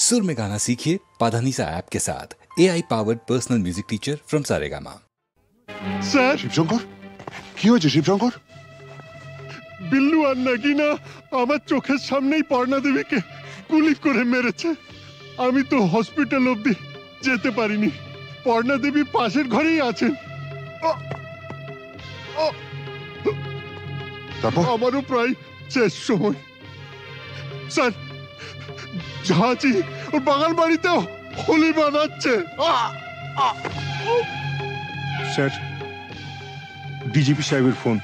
सुर में गाना सीखिए पाधानीसा ऐप के साथ। AI powered personal music teacher from Saregama। Sir Shivshankar, কি হয়েছে শিবশঙ্কর? বিল্লু আর নাগিনা আমার চোখের সামনেই পর্ণা দেবীকে গুলি করে মেরেছে। আমি তো হসপিটাল অবধি যেতে পারিনি। পর্ণা দেবী পাশের ঘরেই আছেন। তারপর আমারও প্রায় শেষ সময়। স্যার, ঝাঁচি ওর বাগান বাড়িতেও হোলি বানাচ্ছে। স্যার, ডিজিপি সাহেবের ফোন।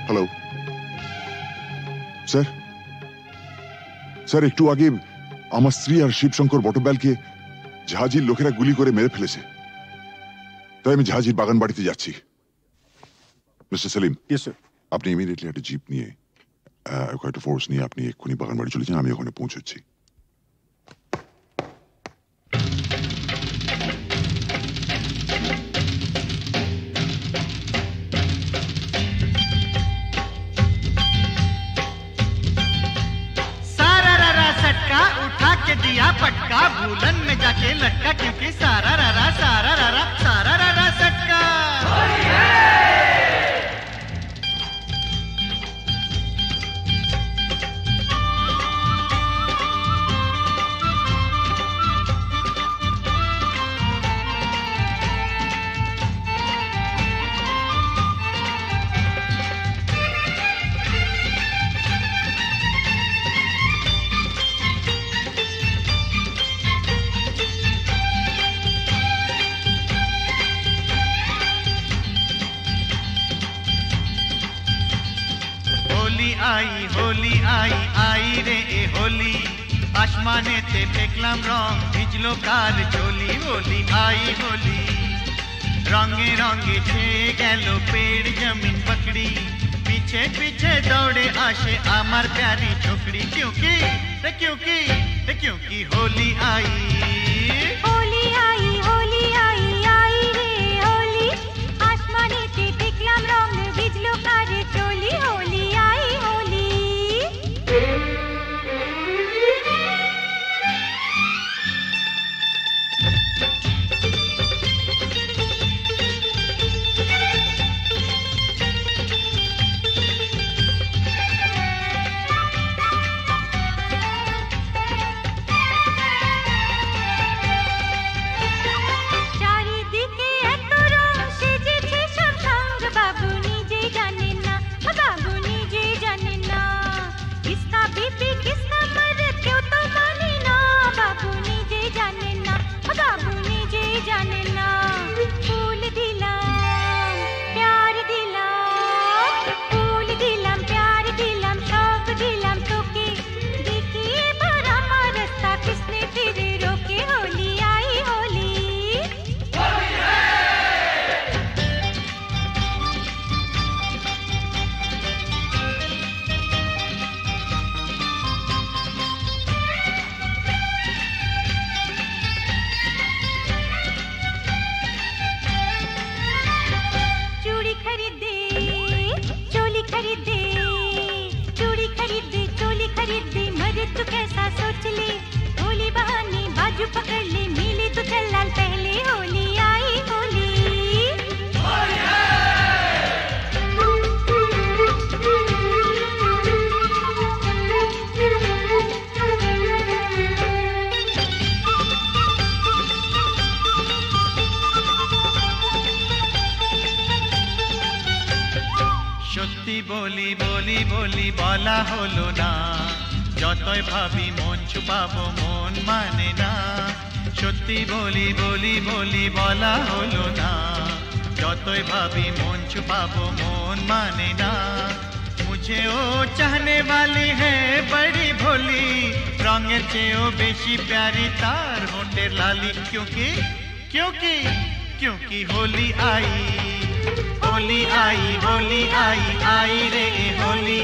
Hello sir. স্যার, একটু আগে আমার স্ত্রী আর শিবশঙ্কর বটব্যালকে ঝাঁঝির লোকেরা গুলি করে মেরে ফেলেছে। তাই আমি ঝাঁঝির বাগান বাড়িতে যাচ্ছি। মিস্টার সেলিম, আপনি ইমিডিয়েটলি একটা জিপ নিয়ে একটা ফোর্স নিয়ে আপনি এক্ষুনি বাগান বাড়ি চলে যান। আমি ওখানে পৌঁছচ্ছি। उठा के दिया पटका, भूलन में जाके लटका, क्योंकि सारा रारा सटका। होली आई आई रे ए होली, आसमाने ते फेंकलाम रंग, भिजलो कार चोली। होली आई होली, रंगे रंगे छेए गेलो पेड़ जमीन पकड़ी, पीछे पीछे दौड़े आशे आमार प्यारी छोकरी। क्योंकि होली आई रे होली, आसमाने ते फेंकलाम रंग, भिजलो कार चोली। होली आई होली। बोली बोली बोली বলা হলো না, যতই ভাবি মন ছুপাবো মন মানে না। সত্যি বলি বলি বলি বলা হলো না, যতই ভাবি মন ছুপাবো মন মানে না। मुझे ओ चाहने वाली है बड़ी भोली, रंगेर चेয়েও বেশি प्यारी तार होठेर लाली। क्योंकि होली आई आई रे होली,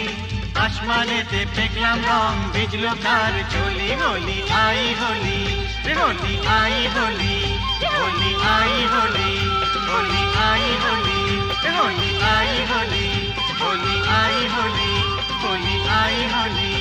आसमाने ते फेंकलाम रंग, भिजलो कार चोली। होली आई होली रे होली आई होली, होली आई होली, होली आई होली रे होली आई होली, होली आई होली, होली आई होली।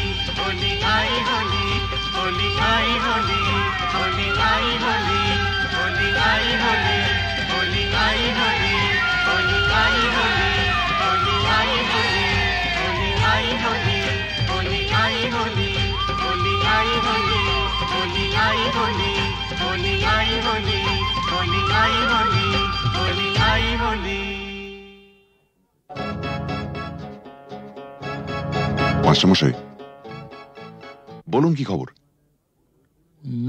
आई होली होली आई होली होली आई होली होली आई होली। মাস্টারমশাই বলুন কি খবর?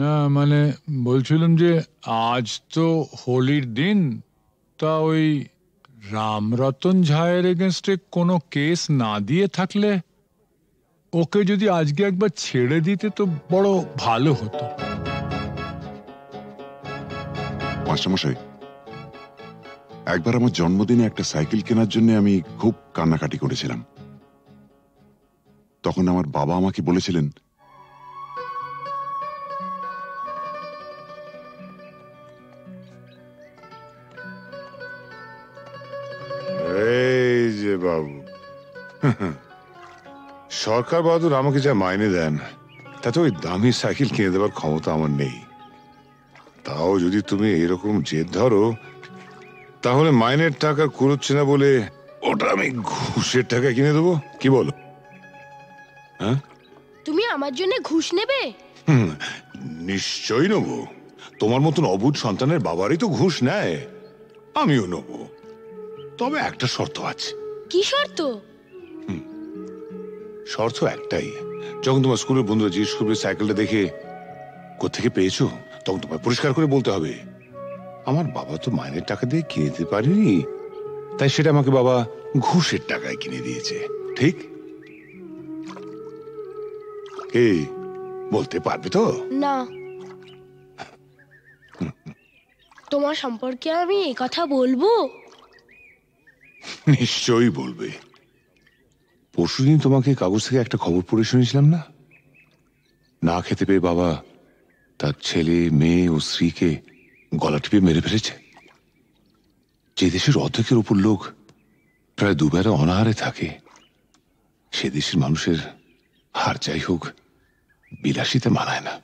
না মানে বলছিলাম যে আজ তো হোলির দিন, তা ওই রামরতন ঝায়ের এগেনস্টে কোনো কেস না দিয়ে থাকলে ওকে যদি আজকে একবার ছেড়ে দিতে তো বড় ভালো হতো। মাস্টারমশাই একবার আমার জন্মদিনে একটা সাইকেল কেনার জন্য আমি খুব কান্নাকাটি করেছিলাম। তখন আমার বাবা আমাকে বলেছিলেন, এই যে বাবু, সরকার বাহাদুর আমাকে যা মাইনে দেন তাতে ওই দামি সাইকেল কিনে দেওয়ার ক্ষমতা আমার নেই। তাও যদি তুমি এরকম জেদ ধরো তাহলে মাইনের টাকা কুড়োচ্ছে না বলে ওটা আমি ঘুষের টাকা কিনে দেবো, কি বলো? হ্যাঁ, তুমি আমার জন্য ঘুষ নেবে? নিশ্চয়ই নেবো। তোমার মতন অবুঝ সন্তানের বাবারই তো ঘুষ নেয়, আমিও নেবো। তবে একটা শর্ত আছে। কি শর্ত? শর্ত একটাই, যখন তোমার স্কুলের বন্ধুরা জিজ্ঞেস করবে সাইকেলটা দেখে কোত্থেকে পেয়েছো, তখন তোমায় পরিষ্কার করে বলতে হবে আমার বাবা তো মাইনের টাকা দিয়ে কিনে দিতে পারেনি, তাই সেটা আমাকে বাবা ঘুষের টাকায় কিনে দিয়েছে। ঠিক? এই বলতে পারবে তো? না। তোমার সম্পর্কে আমি এই কথা বলবো? নিশ্চয়ই বলবে। পরশুদিন তোমাকে কাগজ থেকে একটা খবর পড়ে শুনেছিলাম না? না খেতে পেয়ে বাবা তার ছেলে মেয়ে ও স্ত্রীকে গলা টিপে মেরে ফেলেছে। যে দেশের অর্ধেকের উপর লোক প্রায় দুবেলা অনাহারে থাকে, সে দেশের মানুষের হার যাই হোক বিলাসিতে মানায় না।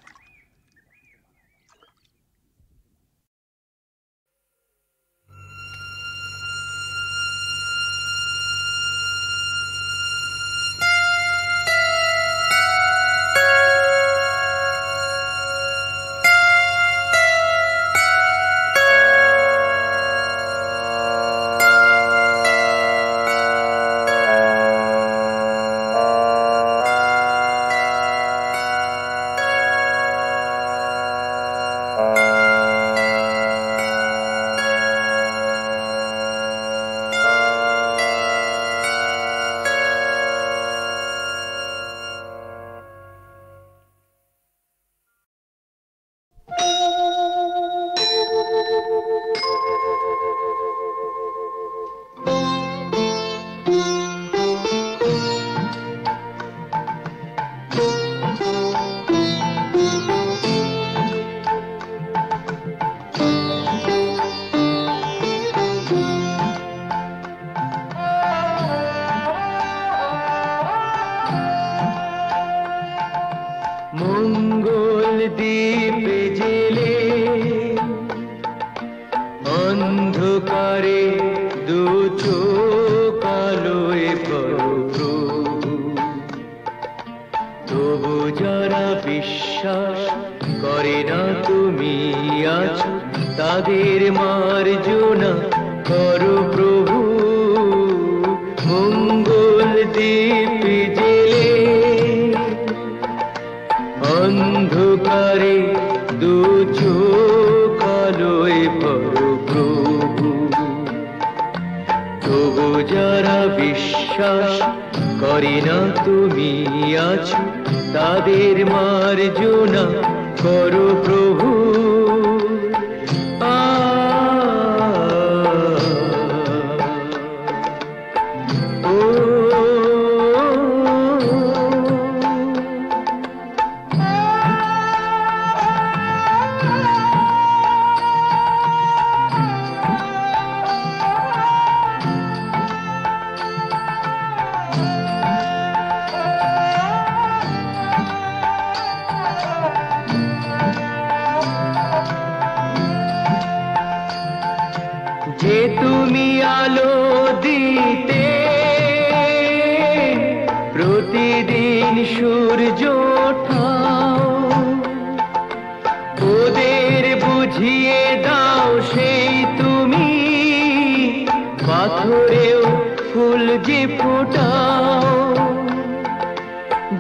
যে ফোটাও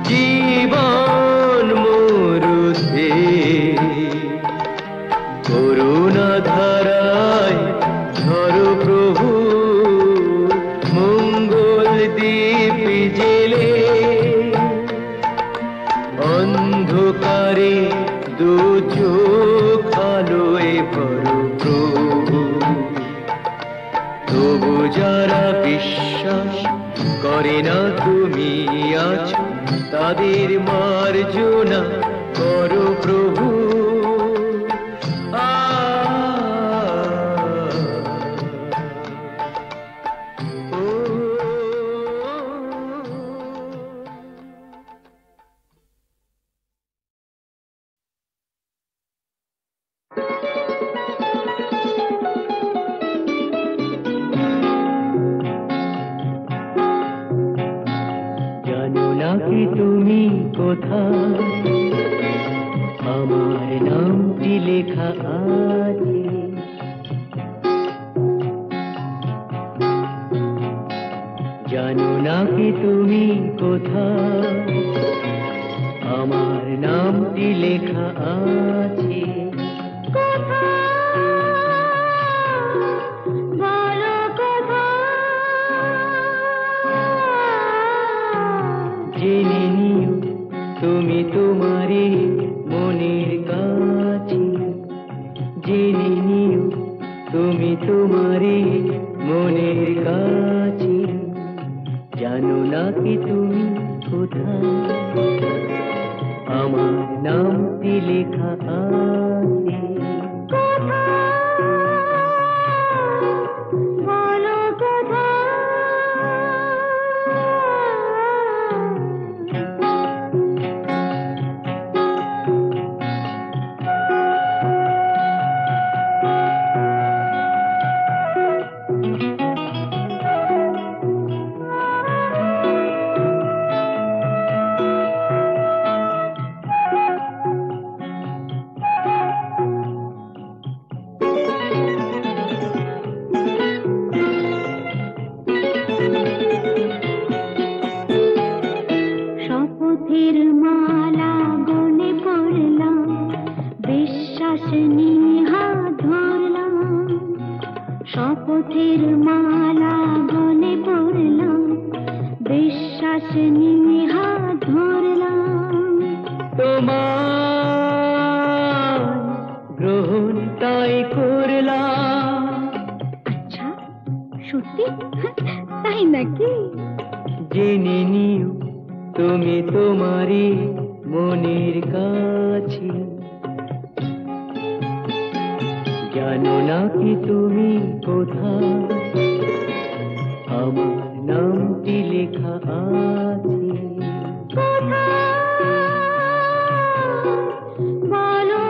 জীবন মরুতে করুণা ধারায় ধরো প্রভু মঙ্গল দীপ জেলে অন্ধকারে দু চোখ আলোয় ভরো প্রভু তবু যারা বিশ্বাস করে না তুমি আছো তাদের মার্জনা করো প্রভু তুমি কোথায় আমার নামটি লেখা আছে জানো না কি তুমি কোথায় আমার নামটি লেখা আছে জেনে নিও তুমি তোমারই মনের কাছে জেনে নিও তুমি তোমারই মনের কাছে জানো না কি তুমি কোথায় আমার নামটি লেখা আছে শপথের মালা গলে পড়লাম বিশ্বাস নিয়ে হাত ধরলাম তোমার গ্রহণ তাই করলাম আচ্ছা সত্যি তাই নাকি জেনে নিও তুমি তোমারই মনের কাছে জানো না কি তুমি কোথায় আমার নামটি লেখা আছে বলো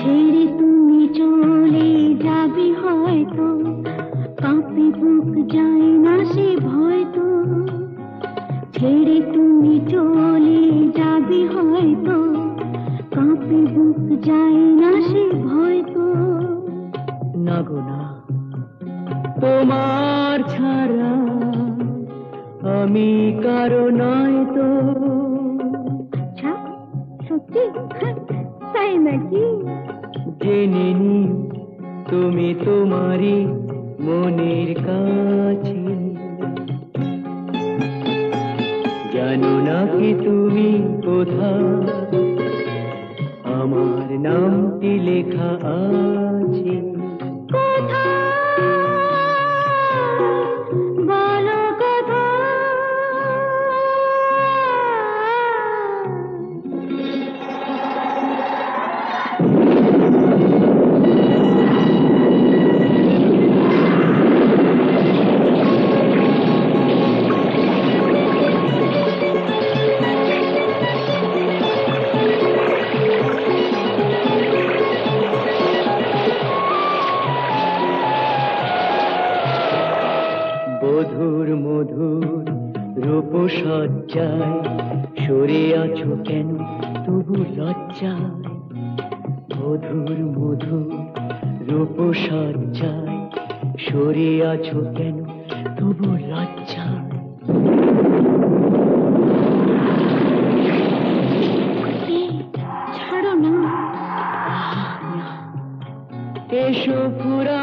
ছেড়ে তুমি চলে যাবে হয়তো কাঁপে বুক যায় না সে ভয় তো ছেড়ে তুমি চলে যাবে হয়তো কাঁপে বুক যায় না সে ভয় তো না গো না তোমার ছাড়া আমি কারো নয় তো আচ্ছা সত্যি তাই নাকি জেনে নিও তুমি তোমারই মনের কাছে জানো না কি তুমি কোথায় আমার নামটি লেখা আছে বলো কথা মধুর মধুর রূপসজ্জায় সরে আছো কেন তবু লজ্জায় মধুর মধুর রূপসজ্জায় সরে আছো কেন তবু লজ্জায় ছাড়ো না এসো পুরা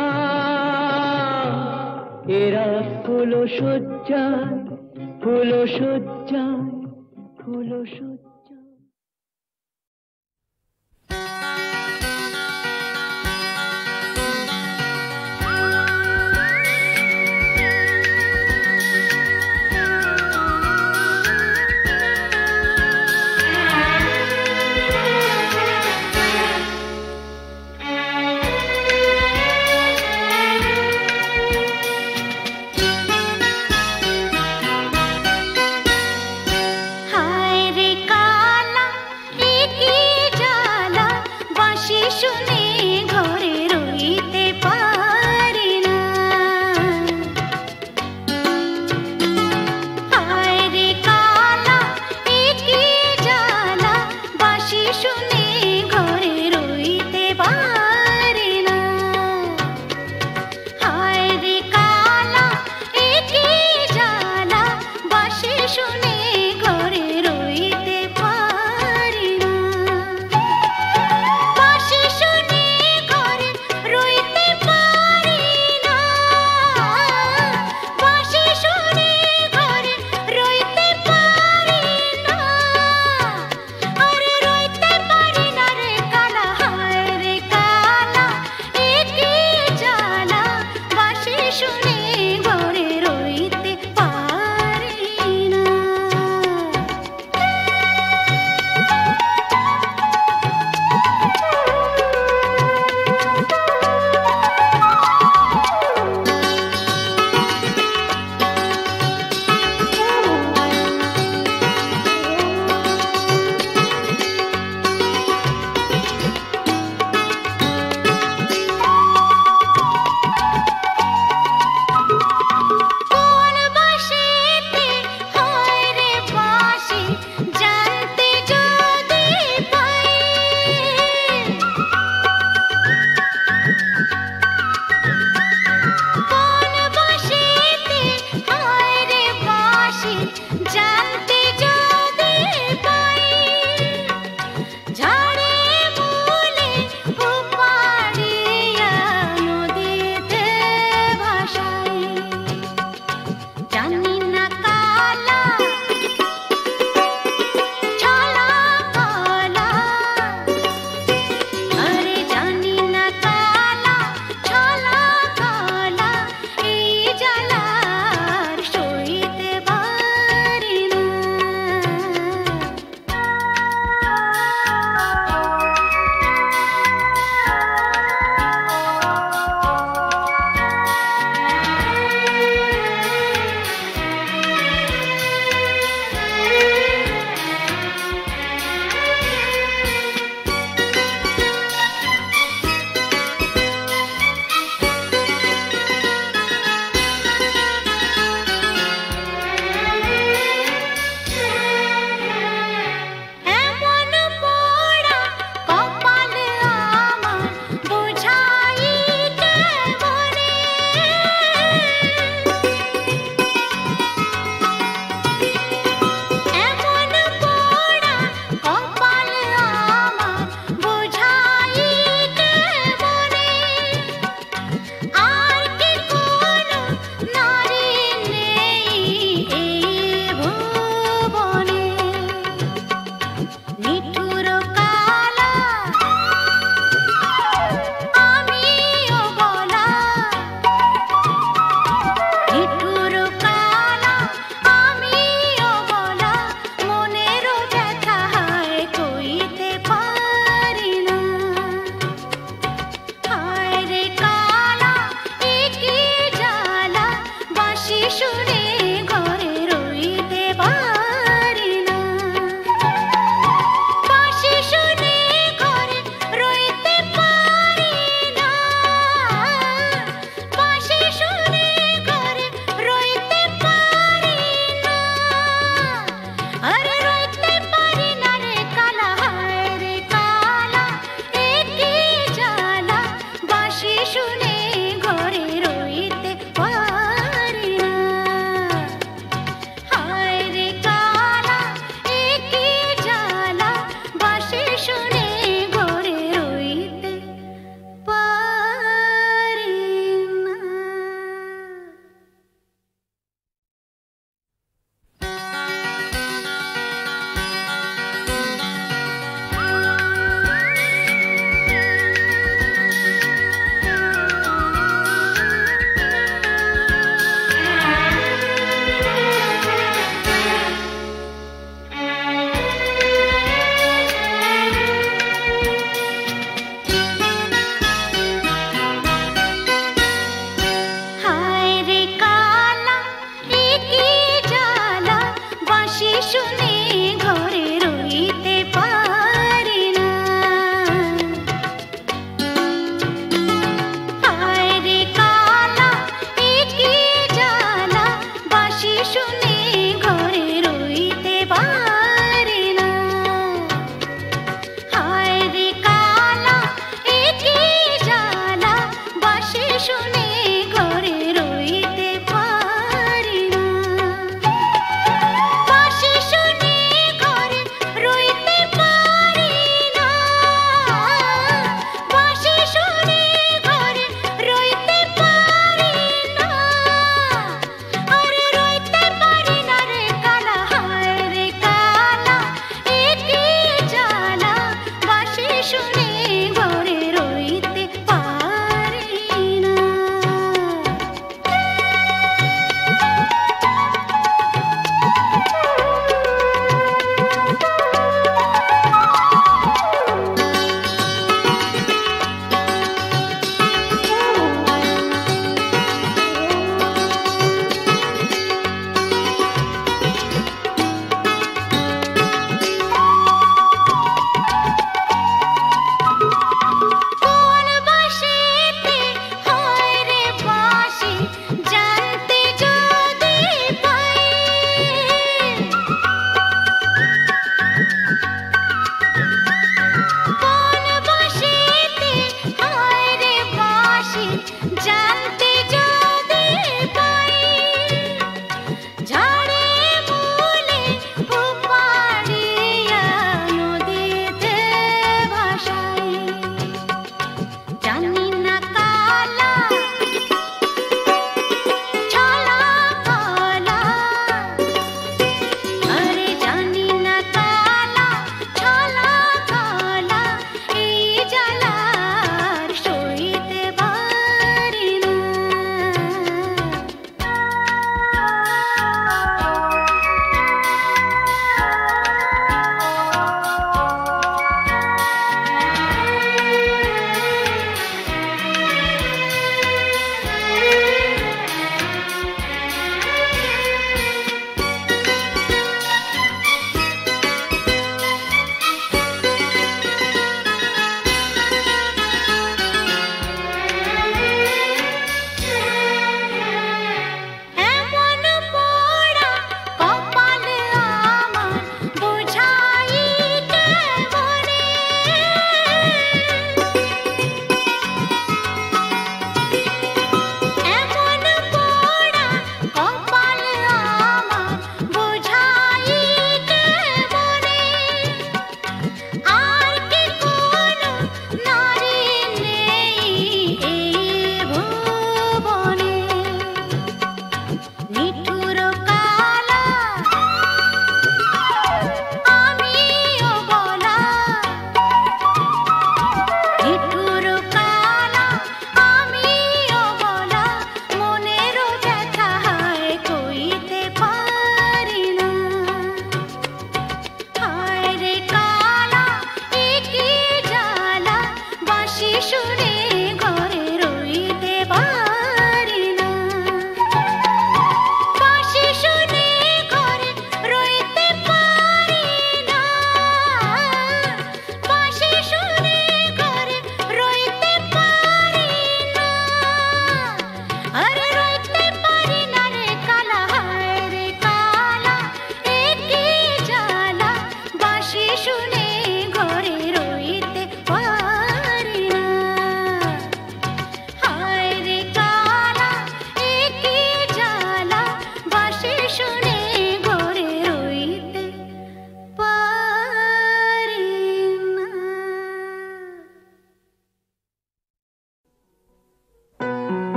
এরা ফুলো সজ্জায় ফুলো সজ্জায় ফুলো সজ্জায় হায় রে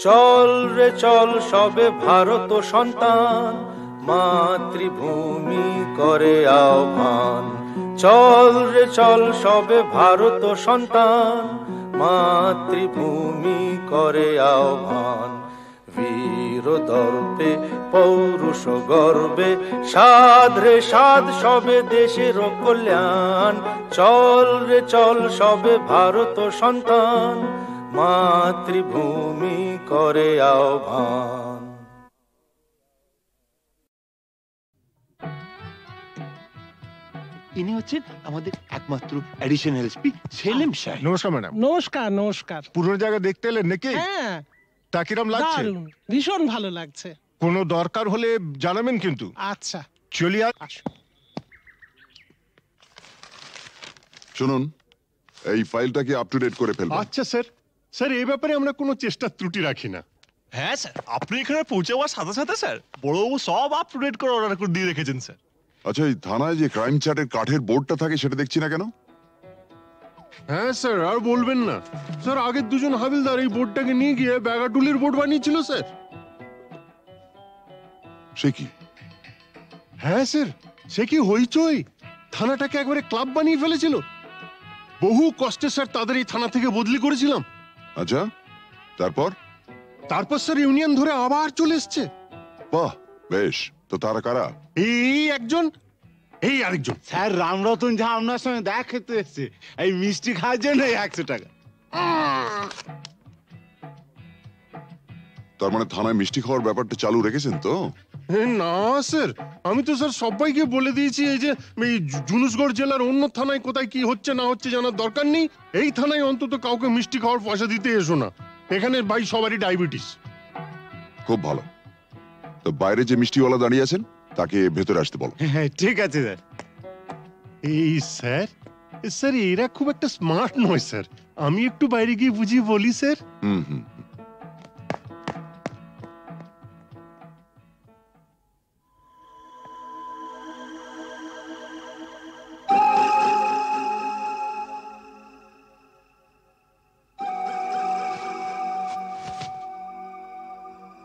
চল রে চল সবে ভারত সন্তান, মাতৃভূমি করে আহ্বান। চল রে চল সবে ভারত সন্তান, মাতৃভূমি করে আহ্বান। বীর দর্পে পৌরুষ গর্বে সাধ রে সাধ সবে দেশের কল্যাণ। চল রে চল সবে ভারত সন্তান, মাতৃভূমি করে আহ্বান। ইনি হচ্ছেন আমাদের একমাত্র অ্যাডিশনাল এসপি সেলিম সাহেব। নমস্কার ম্যাডাম। নমস্কার নমস্কার। পুরো জায়গা দেখতে এলেন নাকি? হ্যাঁ। তা কিরম লাগছে? দারুণ, ভীষণ ভালো লাগছে। কোনো দরকার হলে জানাবেন কিন্তু। আচ্ছা চলি আর শুনুন, এই ফাইলটাকে আপ টু ডেট করে ফেলবেন। আচ্ছা স্যার। স্যার এই ব্যাপারে আমরা কোনো চেষ্টা ত্রুটি রাখি না। হ্যাঁ স্যার, আপনি এখানে পৌঁছে যাওয়ার সাথে সাথে স্যার বড়বাবু সব আপ টু ডেট করে অর্ডার করে দিয়ে রেখেছেন স্যার। আচ্ছা, এই থানায় যে ক্রাইম চ্যাটের কাঠের বোর্ডটা থাকে সেটা দেখছি না কেন? হ্যাঁ স্যার, আর বলবেন না স্যার, আগের দুজন হাবিলদার এই বোর্ডটাকে নিয়ে গিয়ে ব্যাগাটুলির বোর্ড বানিয়েছিল স্যার। সে কি? হ্যাঁ স্যার, সে কি হইচই, থানাটাকে একবারে ক্লাব বানিয়ে ফেলেছিল। বহু কষ্টে স্যার তাদের এই থানা থেকে বদলি করেছিলাম। আচ্ছা, তারপর? তারপর স্যার ইউনিয়ন ধরে আবার চলে এসছে। বাহ, বেশ। তো তারা কারা? এই একজন, এই আরেকজন। স্যার রামরতন ঝা আপনার সঙ্গে দেখা খেতে এসছে এই মিষ্টি খাওয়ার জন্য 100 টাকা। তার মানে থানায় মিষ্টি খাওয়ার ব্যাপারটা চালু রেখেছেন তো? না স্যার, আমি তো স্যার সবাইকে বলে দিয়েছি এই যে এই জুনুসগড় জেলার অন্য থানায় কোথায় কি হচ্ছে না হচ্ছে জানার দরকার নেই। এই থানায় অন্তত কাউকে মিষ্টি খাওয়ার পয়সা দিতে এসো না। এখানে ভাই সবারই ডায়াবেটিস। খুব ভালো। তো বাইরে যে মিষ্টিওয়ালা দাঁড়িয়ে আছেন তাকে ভেতরে আসতে বলো। হ্যাঁ ঠিক আছে স্যার। এই স্যার, স্যার এরা খুব একটা স্মার্ট নয় স্যার, আমি একটু বাইরে গিয়ে বুঝিয়ে বলি স্যার। হুম হুম।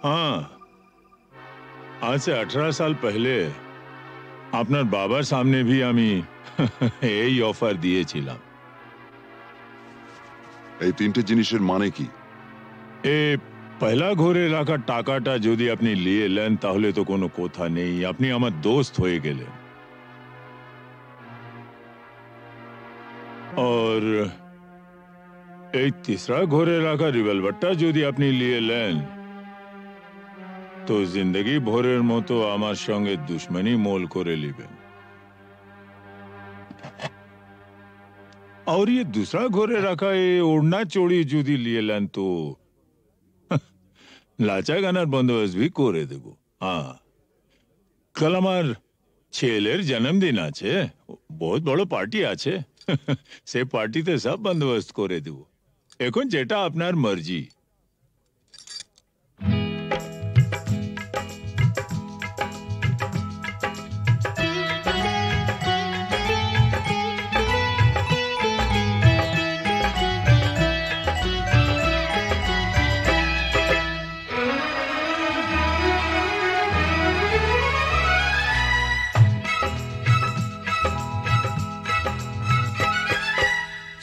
हाँ, आज से 18 साल पहले আপনার বাবার সামনে भी আমি এই অফার দিয়েছিলাম। এই তিনটে জিনিসের মানে কি? এই পয়লা ঘরে রাখা টাকাটা যদি আপনি নিয়ে নেন তাহলে তো কোনো কথা নেই, আপনি আমার দোস্ত হয়ে গেলেন। और এই तीसरा ঘরে রাখা রিভলভারটা যদি আপনি নিয়ে নেন তো जिंदगी ভরের মতো আমার সঙ্গে দুশমনি মোল করে নেবেন। और ये दूसरा ঘরে রাখা এই ওড়না চড়ি যদি নিয়ে নেন তো লাচা গানার বন্দোবস্ত भी করে দেব। হ্যাঁ, কাল আমার ছেলের জন্মদিন আছে, বহুত বড় পার্টি আছে, সে পার্টিতে সব বন্দোবস্ত করে দেব। এখন যেটা আপনার মর্জি।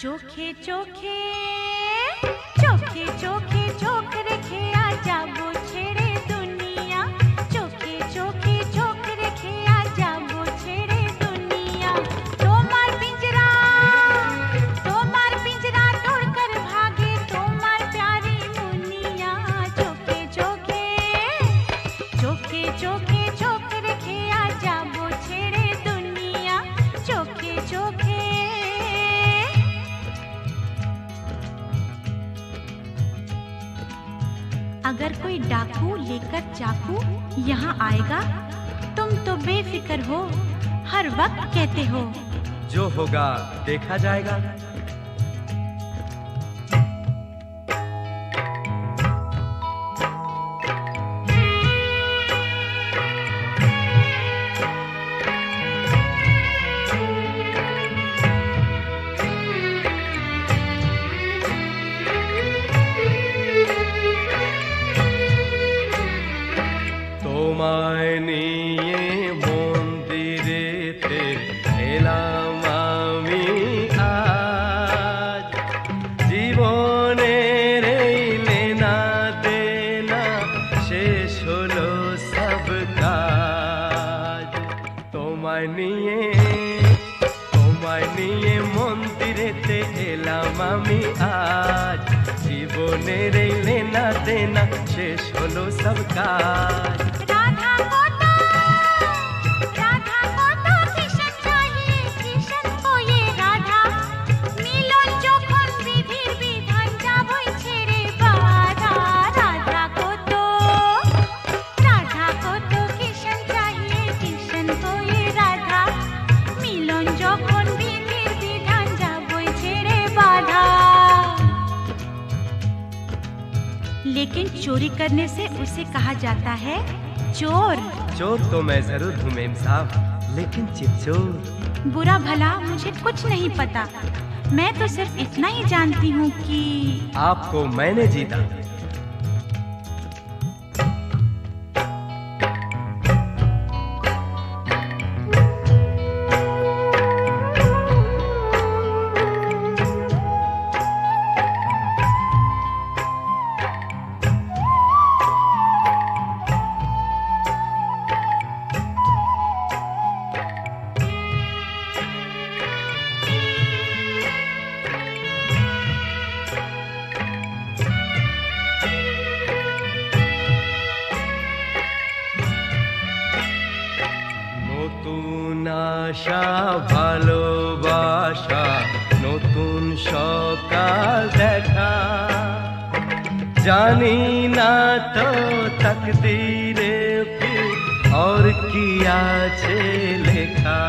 চোখে চোখে চোখে চোখে চোখ রেখে আ যাবো ছেড়ে দুনিয়া, চোখে চোখে চোখ রেখে আ যাবো ছেড়ে দুনিয়া। তোমার পিंजरा तोड़कर भागे তোমার प्यारी मुनिया। চোখে চোখে চোখে চোখে চোখ রেখে আ যাবো ছেড়ে দুনিয়া, চোখে চোখে। अगर कोई डाकू लेकर चाकू यहाँ आएगा तुम तो बेफिक्र हो, हर वक्त कहते हो जो होगा देखा जाएगा। ना शेष हलो सब काज राधा को तो किशन चाहिए किशन को ये राधा मिलन যখন বিধির বিধান যাবই ছেড়ে বাধা राधा को तो किशन चाहिए किशन को ये राधा मिलन যখন বিধির বিধান যাবই ছেড়ে বাধা लेकिन चोरी करने से उसे कहा जाता है चोर। चोर तो मैं जरूर हूँ मेम साहब, लेकिन चिपचोर। बुरा भला मुझे कुछ नहीं पता, मैं तो सिर्फ इतना ही जानती हूँ कि आपको मैंने जीता। আশা ভালোবাসা নতুন সকাল দেখা জানি না তো তকদীরে ফির और কি আছে লেখা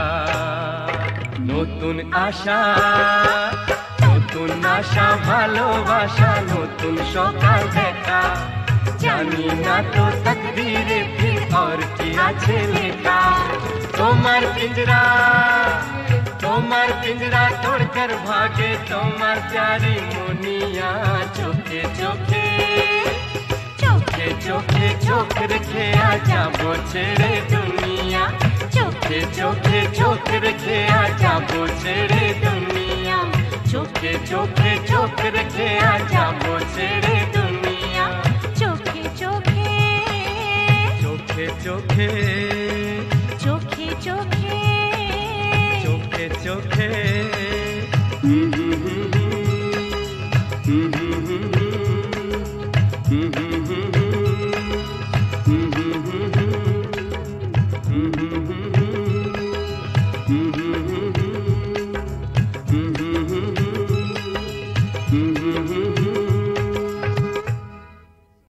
নতুন আশা ভালোবাসা নতুন সকাল দেখা জানি না তো তকদীরে ফির और কি আছে লেখা তোমার পিंजरा तोड़कर भागे তোমার प्यारी मुनिया चोखे चोखे चोखे चोखे चोख रखे आजा वो छेड़े दुनिया चोखे चोखे चोख रखे आजा वो छेड़े दुनिया चोखे चोखे चोख रखे आजा वो छेड़े दुनिया चोखे चोखे चोखे चोखे